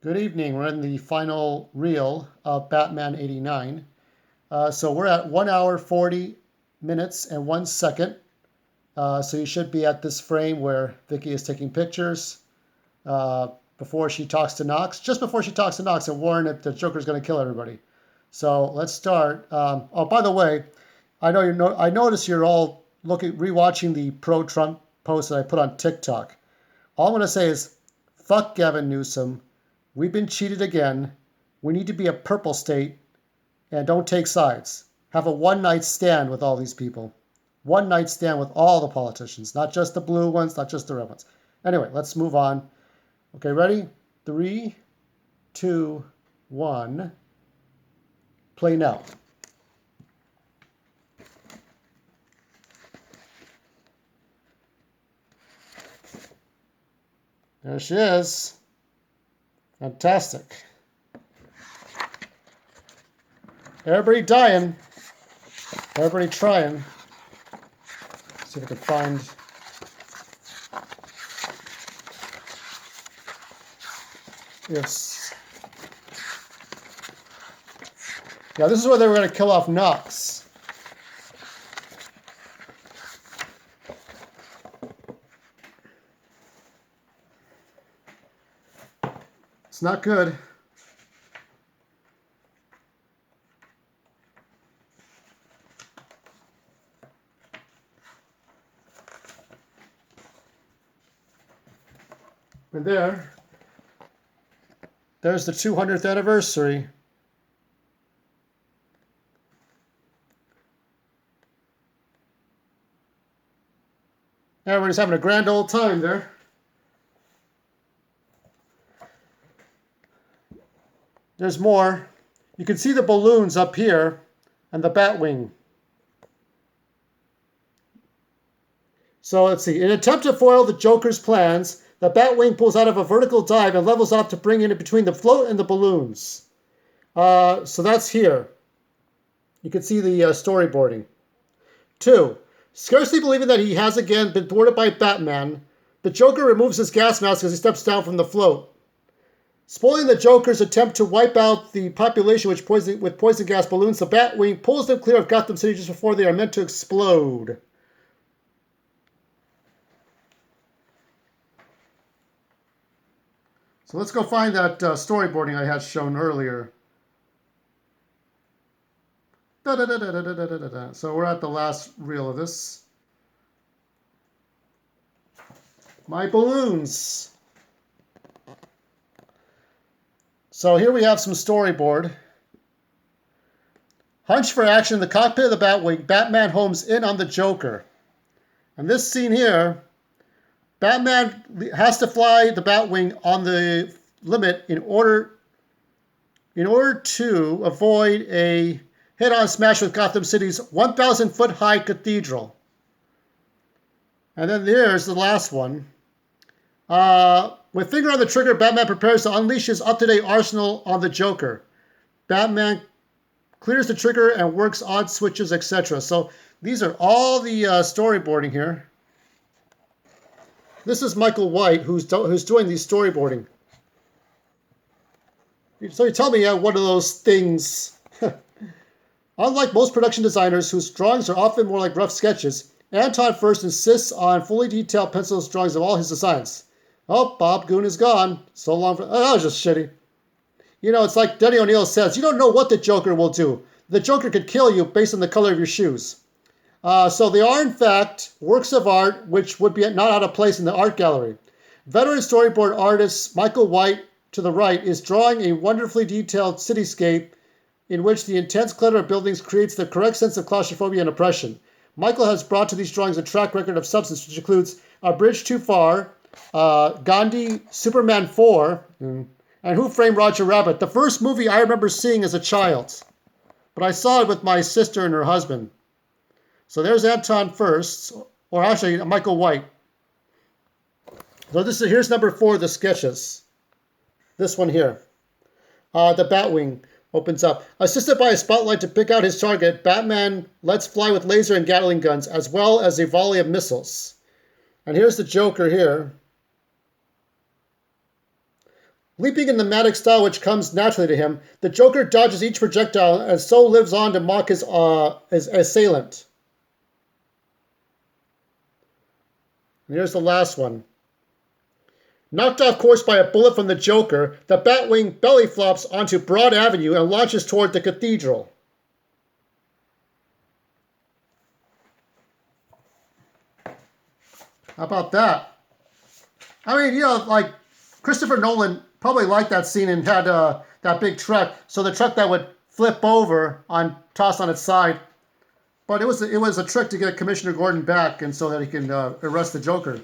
Good evening. We're in the final reel of Batman 89. So we're at 1 hour, 40 minutes and 1 second. So you should be at this frame where Vicky is taking pictures before she talks to Knox, just before she talks to Knox and warn that the Joker's going to kill everybody. So let's start. Oh, by the way, I notice you're all rewatching the pro-Trump post that I put on TikTok. All I'm going to say is, fuck Gavin Newsom. We've been cheated again. We need to be a purple state and don't take sides. Have a one-night stand with all these people. One-night stand with all the politicians, not just the blue ones, not just the red ones. Anyway, let's move on. Okay, ready? 3, 2, 1. Play now. There she is. Fantastic. Everybody dying. Everybody trying. See if I can find. Yes. Yeah, this is where they were going to kill off Knox. It's not good. And there's the 200th anniversary. Everybody's having a grand old time there. There's more. You can see the balloons up here and the Batwing. So let's see. In an attempt to foil the Joker's plans, the Batwing pulls out of a vertical dive and levels off to bring in between the float and the balloons. So that's here. You can see the storyboarding. 2. Scarcely believing that he has again been thwarted by Batman, the Joker removes his gas mask as he steps down from the float. Spoiling the Joker's attempt to wipe out the population with poison gas balloons, the Batwing pulls them clear of Gotham City just before they are meant to explode. So let's go find that storyboarding I had shown earlier. So we're at the last reel of this. My balloons. So here we have some storyboard. Hunch for action in the cockpit of the Batwing. Batman homes in on the Joker. And this scene here, Batman has to fly the Batwing on the limit in order to avoid a head-on smash with Gotham City's 1,000-foot high cathedral. And then there's the last one. With finger on the trigger, Batman prepares to unleash his up-to-date arsenal on the Joker. Batman clears the trigger and works odd switches, etc. So these are all the storyboarding here. This is Michael White, who's doing the storyboarding. So you tell me one of those things. Unlike most production designers whose drawings are often more like rough sketches, Anton first insists on fully detailed pencil drawings of all his designs. Oh, Bob Goon is gone. So long for... Oh, that was just shitty. You know, it's like Denny O'Neil says, you don't know what the Joker will do. The Joker could kill you based on the color of your shoes. So they are, in fact, works of art which would be not out of place in the art gallery. Veteran storyboard artist Michael White, to the right, is drawing a wonderfully detailed cityscape in which the intense clutter of buildings creates the correct sense of claustrophobia and oppression. Michael has brought to these drawings a track record of substance, which includes A Bridge Too Far, Gandhi, Superman 4, and Who Framed Roger Rabbit, the first movie I remember seeing as a child. But I saw it with my sister and her husband. So there's Anton first, or actually Michael White. So here's number 4 of the sketches. This one here. The Batwing opens up. Assisted by a spotlight to pick out his target, Batman lets fly with laser and Gatling guns, as well as a volley of missiles. And here's the Joker here. Leaping in the manic style which comes naturally to him, the Joker dodges each projectile and so lives on to mock his assailant. And here's the last one. Knocked off course by a bullet from the Joker, the Batwing belly flops onto Broad Avenue and launches toward the cathedral. How about that? I mean, like Christopher Nolan probably liked that scene and had that big truck, so the truck that would flip over tossed on its side. But it was a trick to get Commissioner Gordon back, and so that he can arrest the Joker.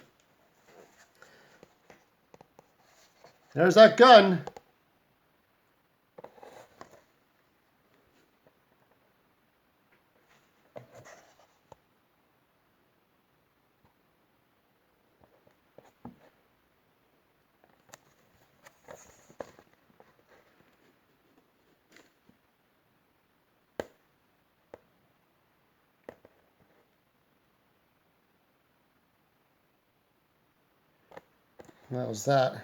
There's that gun. That was that.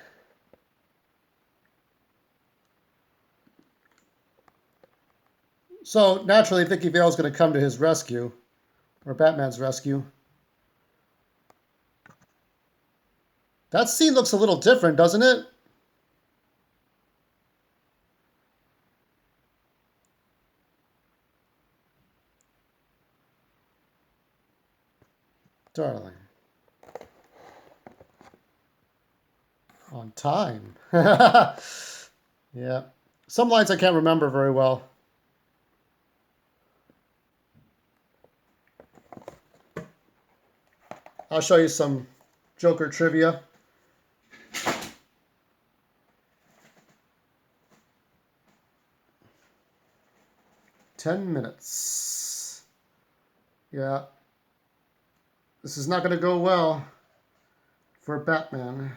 So naturally, Vicky Vale's going to come to his rescue, or Batman's rescue. That scene looks a little different, doesn't it? Darling. On time. Yeah. Some lines I can't remember very well. I'll show you some Joker trivia. "10 minutes. Yeah. This is not going to go well for Batman.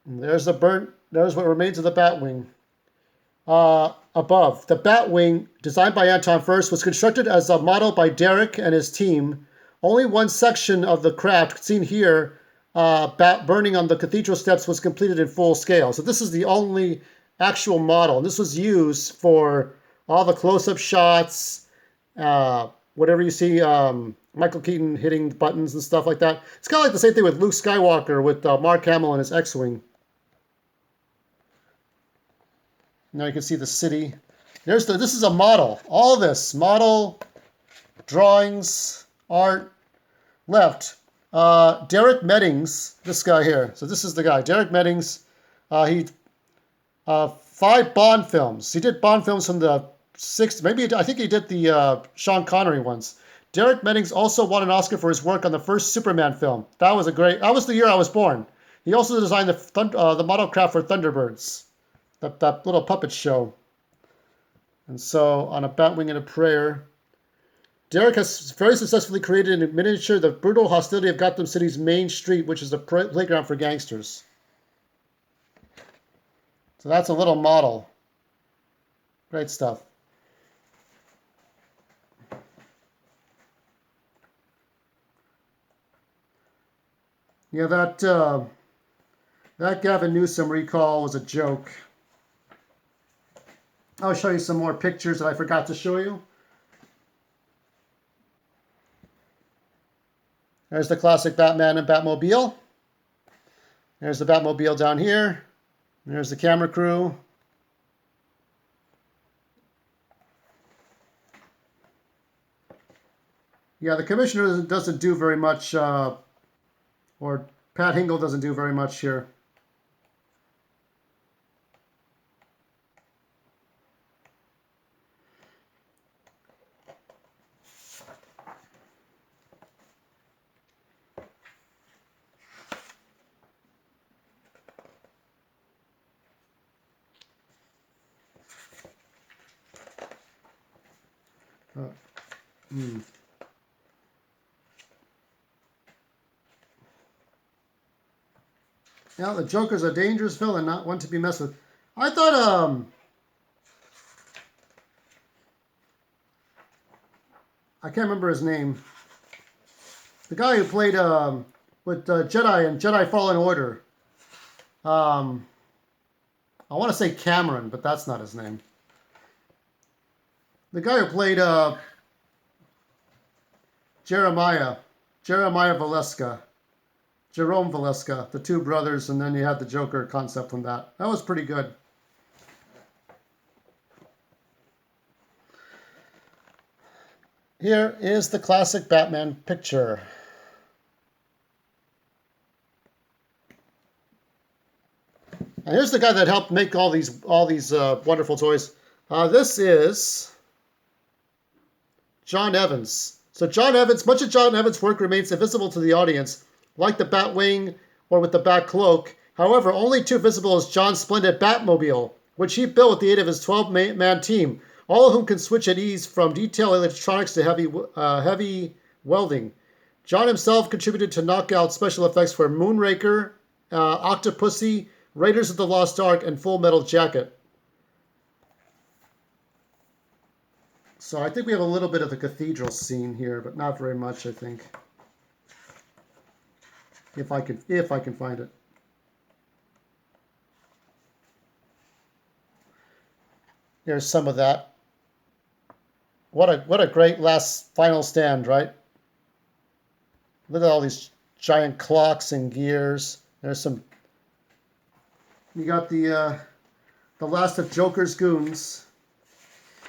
And there's what remains of the Batwing. Above, the Batwing, designed by Anton Furst, was constructed as a model by Derek and his team. Only one section of the craft, seen here, bat burning on the cathedral steps, was completed in full scale. So this is the only actual model. And this was used for all the close-up shots, whatever you see, Michael Keaton hitting buttons and stuff like that. It's kind of like the same thing with Luke Skywalker with Mark Hamill and his X-Wing. Now you can see the city. This is a model. All this model, drawings, art, left. Derek Meddings, this guy here. So this is the guy, Derek Meddings. He 5 Bond films. He did Bond films from the 60s. Maybe I think he did the Sean Connery ones. Derek Meddings also won an Oscar for his work on the first Superman film. That was the year I was born. He also designed the model craft for Thunderbirds. That little puppet show. And so, on a Batwing and a Prayer, Derek has very successfully created in miniature the brutal hostility of Gotham City's main street, which is a playground for gangsters. So that's a little model. Great stuff. Yeah, that Gavin Newsom recall was a joke. I'll show you some more pictures that I forgot to show you. There's the classic Batman and Batmobile. There's the Batmobile down here. There's the camera crew. Yeah, the commissioner doesn't do very much, or Pat Hingle doesn't do very much here. Yeah, the Joker's a dangerous villain, not one to be messed with. I thought, I can't remember his name. The guy who played with Jedi and Jedi Fallen Order. I want to say Cameron, but that's not his name. The guy who played Jeremiah Valeska, Jerome Valeska, the two brothers, and then you had the Joker concept from that. That was pretty good. Here is the classic Batman picture. And here's the guy that helped make all these wonderful toys. This is John Evans. So John Evans, much of John Evans' work remains invisible to the audience, like the Batwing or with the Bat Cloak. However, only too visible is John's splendid Batmobile, which he built with the aid of his 12-man team, all of whom can switch at ease from detailed electronics to heavy welding. John himself contributed to knockout special effects for Moonraker, Octopussy, Raiders of the Lost Ark, and Full Metal Jacket. So I think we have a little bit of the cathedral scene here, but not very much, I think. If I can find it. Here's some of that. What a great last final stand, right? Look at all these giant clocks and gears. There's some. You got the last of Joker's goons.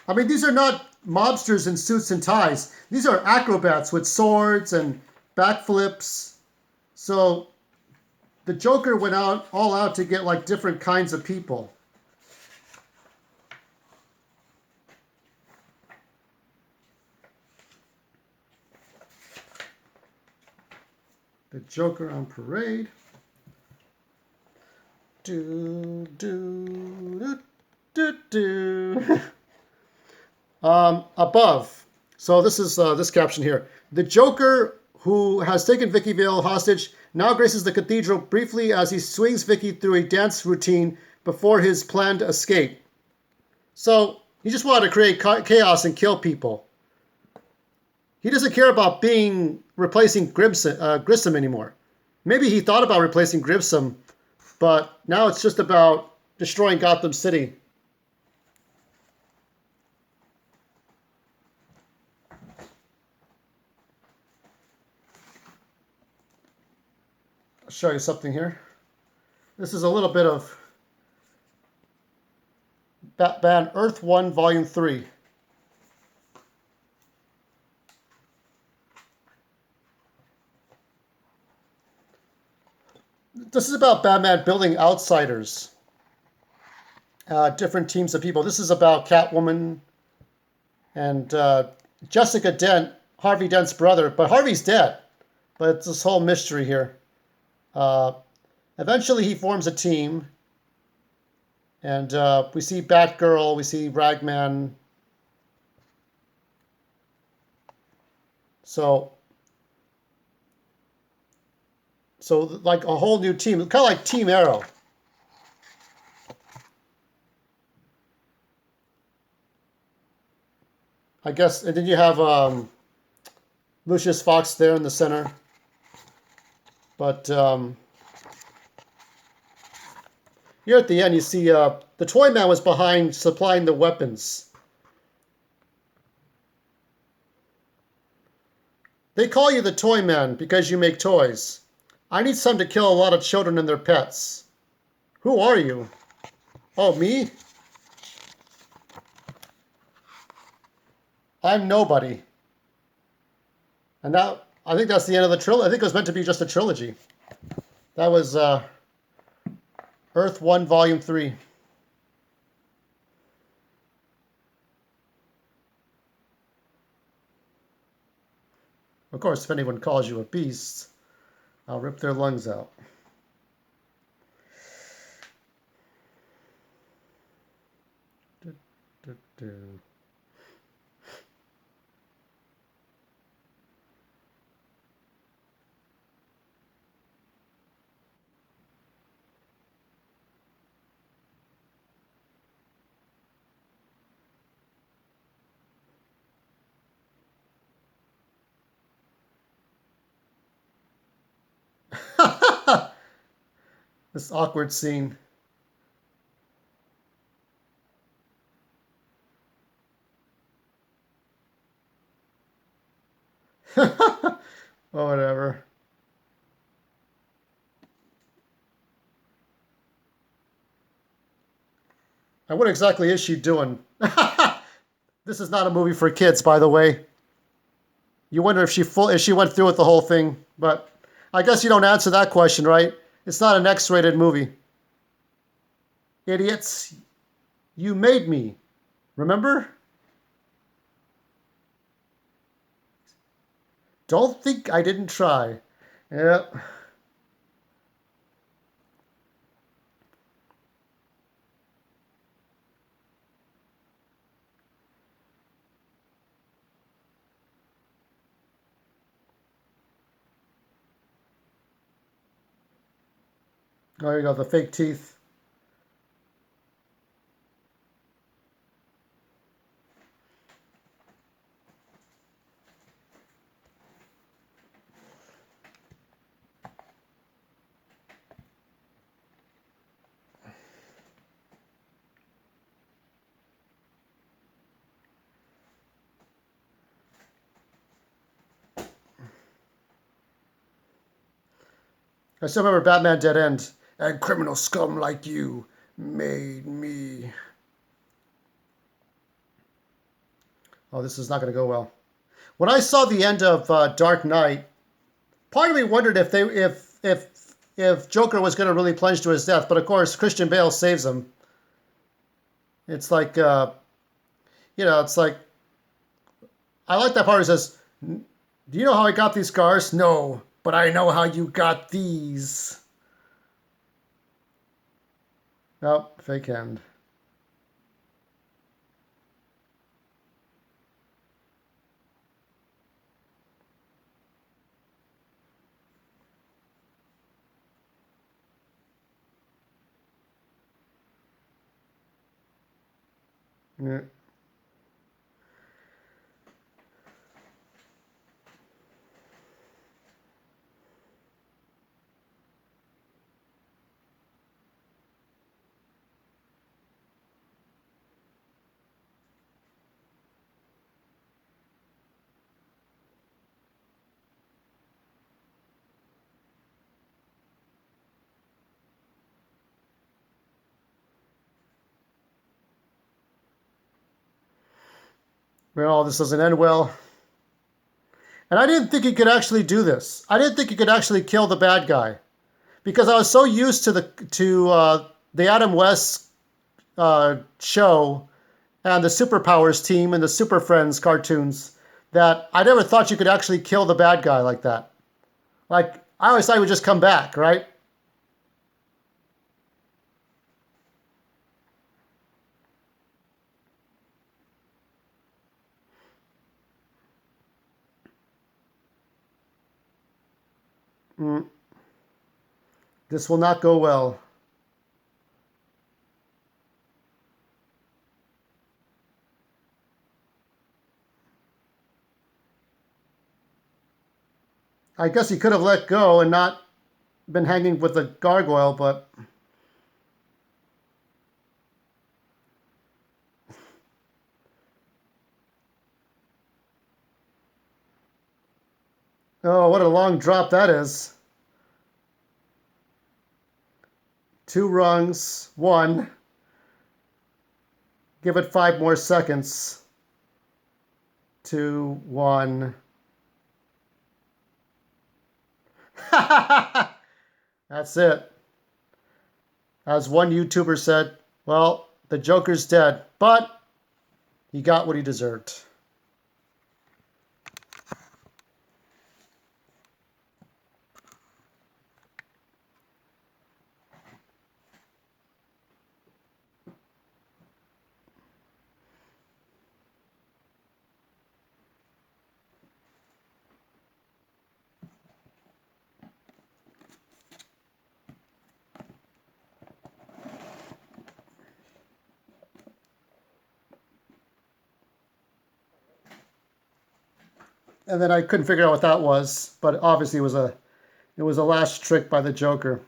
I mean, these are not mobsters in suits and ties. These are acrobats with swords and backflips. So the Joker went all out to get like different kinds of people. The Joker on parade. Do, do, do, do, do. Above. So this is this caption here. The Joker, who has taken Vicky Vale hostage, now graces the cathedral briefly as he swings Vicky through a dance routine before his planned escape. So he just wanted to create chaos and kill people. He doesn't care about replacing Grissom anymore. Maybe he thought about replacing Grissom, but now it's just about destroying Gotham City. I'll show you something here. This is a little bit of Batman Earth 1 Volume 3. This is about Batman building outsiders. Different teams of people. This is about Catwoman and Jessica Dent, Harvey Dent's brother. But Harvey's dead. But it's this whole mystery here. Eventually he forms a team. And we see Batgirl, we see Ragman. So like a whole new team, kind of like Team Arrow. I guess, and then you have Lucius Fox there in the center. But here at the end, you see the Toy Man was behind supplying the weapons. They call you the Toy Man because you make toys. I need some to kill a lot of children and their pets. Who are you? Oh, me? I'm nobody. And now, I think that's the end of the trilogy. I think it was meant to be just a trilogy. That was Earth 1, Volume 3. Of course, if anyone calls you a beast, I'll rip their lungs out. Do, do, do. This awkward scene. Oh, whatever. And what exactly is she doing? This is not a movie for kids, by the way. You wonder if she went through with the whole thing, but I guess you don't answer that question, right? It's not an X-rated movie. Idiots, you made me. Remember? Don't think I didn't try. Yep. There you go, the fake teeth. I still remember Batman Dead End. And criminal scum like you made me. Oh, this is not going to go well. When I saw the end of Dark Knight, part of me wondered if Joker was going to really plunge to his death, but of course Christian Bale saves him. It's like, it's like, I like that part where he says, "Do you know how I got these scars? No, but I know how you got these." Oh, fake hand. Yeah. Well, this doesn't end well. And I didn't think he could actually do this. I didn't think he could actually kill the bad guy because I was so used to the Adam West show and the Superpowers team and the Super Friends cartoons that I never thought you could actually kill the bad guy like that. Like I always thought he would just come back, right? Mm, this will not go well. I guess he could have let go and not been hanging with the gargoyle, but oh, what a long drop that is. Two rungs, one. Give it 5 more seconds. 2, 1. That's it. As one YouTuber said, well, the Joker's dead, but he got what he deserved. And then I couldn't figure out what that was, but obviously it was a last trick by the Joker.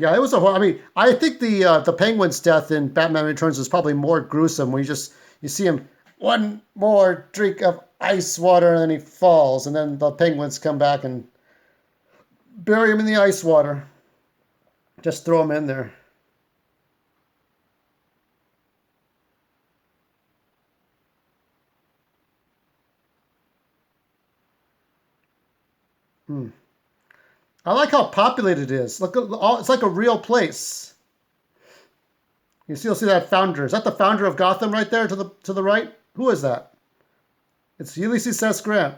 Yeah, it was a. I mean, I think the Penguin's death in Batman Returns was probably more gruesome. When you see him one more drink of ice water and then he falls, and then the Penguins come back and bury him in the ice water. Just throw him in there. Hmm. I like how populated it is. Look, it's like a real place. You'll see that founder. Is that the founder of Gotham right there to the right? Who is that? It's Ulysses S. Grant.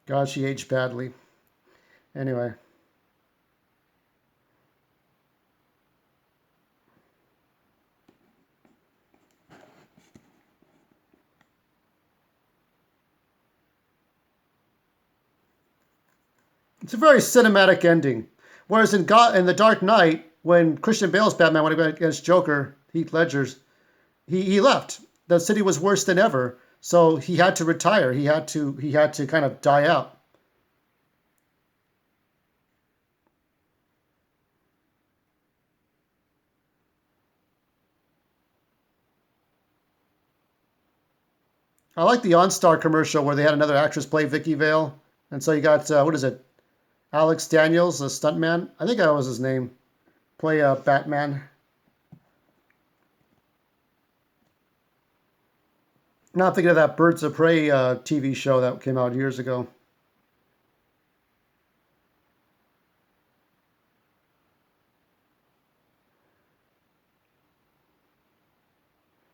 God, she aged badly. Anyway. It's a very cinematic ending. Whereas in The Dark Knight, when Christian Bale's Batman went against Joker, Heath Ledger's, he left. The city was worse than ever, so he had to retire. He had to kind of die out. I like the OnStar commercial where they had another actress play Vicky Vale, and so you got what is it, Alex Daniels, the stuntman. I think that was his name. Play Batman. Not thinking of that Birds of Prey TV show that came out years ago.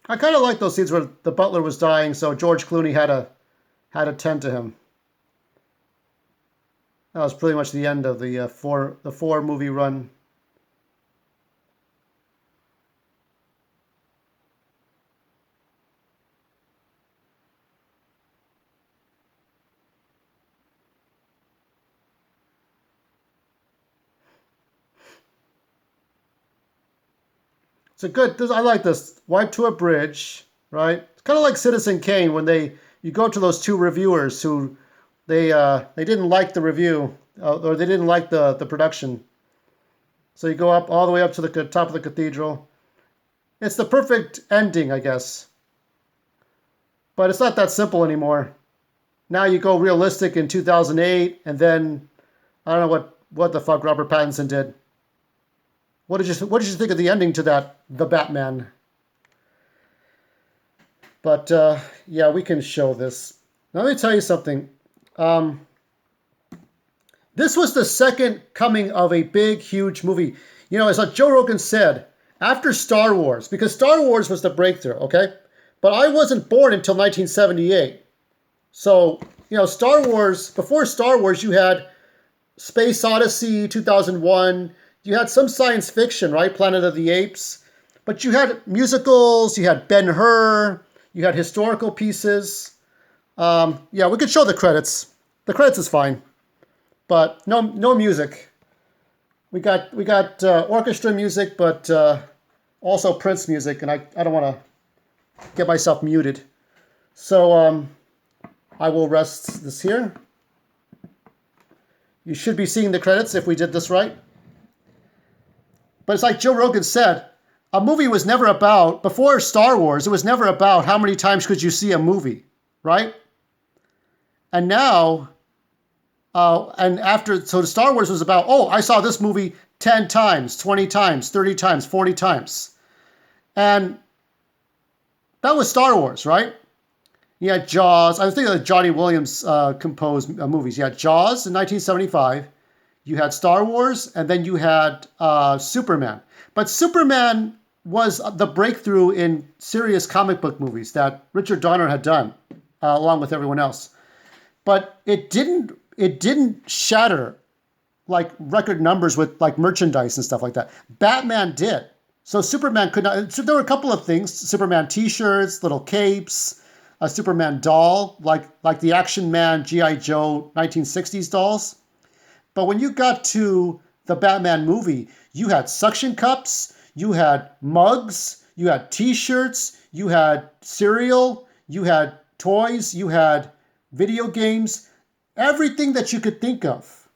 I kind of like those scenes where the butler was dying, so George Clooney had to tend to him. That was pretty much the end of the four movie run. It's a good. I like this. Wipe to a bridge, right? It's kind of like Citizen Kane when you go to those two reviewers who they didn't like the review or they didn't like the production. So you go up all the way up to the top of the cathedral. It's the perfect ending, I guess. But it's not that simple anymore. Now you go realistic in 2008, and then I don't know what the fuck Robert Pattinson did. What did you think of the ending to that the Batman? But yeah, we can show this. Now, let me tell you something. Um, this was the second coming of a big, huge movie. You know, as like Joe Rogan said, after Star Wars, because Star Wars was the breakthrough, okay? But I wasn't born until 1978. So, you know, Star Wars, before Star Wars, you had Space Odyssey 2001. You had some science fiction, right? Planet of the Apes. But you had musicals, you had Ben-Hur, you had historical pieces. Yeah, we could show the credits. The credits is fine, but no music. We got orchestra music, but also Prince music, and I don't want to get myself muted. So I will rest this here. You should be seeing the credits if we did this right. But it's like Joe Rogan said, a movie was never about, before Star Wars, it was never about how many times could you see a movie, right? And now, and after, so Star Wars was about, oh, I saw this movie 10 times, 20 times, 30 times, 40 times. And that was Star Wars, right? You had Jaws. I was thinking of Johnny Williams composed movies. You had Jaws in 1975. You had Star Wars, and then you had Superman. But Superman was the breakthrough in serious comic book movies that Richard Donner had done, along with everyone else. But it didn't shatter like record numbers with like merchandise and stuff like that. Batman did. So Superman could not. So there were a couple of things: Superman T-shirts, little capes, a Superman doll, like the Action Man G.I. Joe 1960s dolls. But when you got to the Batman movie, you had suction cups, you had mugs, you had t-shirts, you had cereal, you had toys, you had video games, everything that you could think of.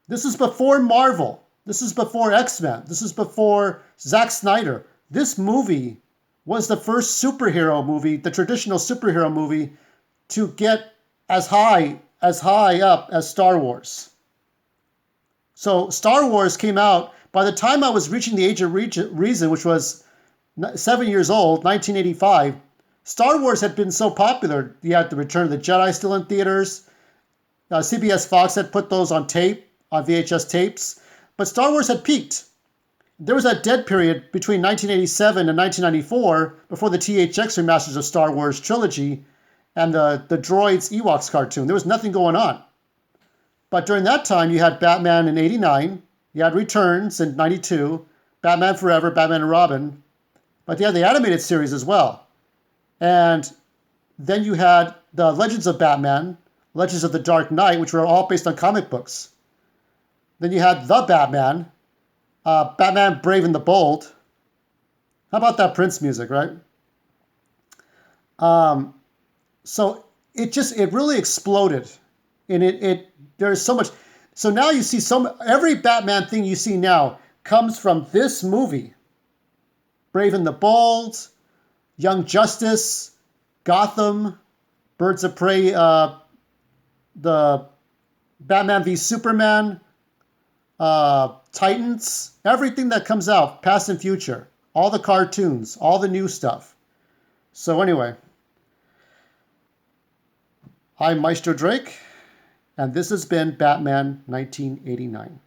This is before Marvel. This is before X-Men. This is before Zack Snyder. This movie was the first superhero movie, the traditional superhero movie, to get as high up as Star Wars. So Star Wars came out, by the time I was reaching the age of reason, which was 7 years old, 1985, Star Wars had been so popular. You had the Return of the Jedi still in theaters. CBS Fox had put those on tape, on VHS tapes. But Star Wars had peaked. There was that dead period between 1987 and 1994 before the THX remasters of Star Wars trilogy and the Droids Ewoks cartoon. There was nothing going on. But during that time, you had Batman in 89, you had Returns in 92, Batman Forever, Batman and Robin, but you had the animated series as well. And then you had the Legends of Batman, Legends of the Dark Knight, which were all based on comic books. Then you had The Batman, Batman Brave and the Bold. How about that Prince music, right? So it really exploded. And there's so much. So now you see every Batman thing you see now comes from this movie. Brave and the Bold, Young Justice, Gotham, Birds of Prey, the Batman v Superman, Titans, everything that comes out, past and future, all the cartoons, all the new stuff. So anyway, I'm Maestro Drake, and this has been Batman 1989.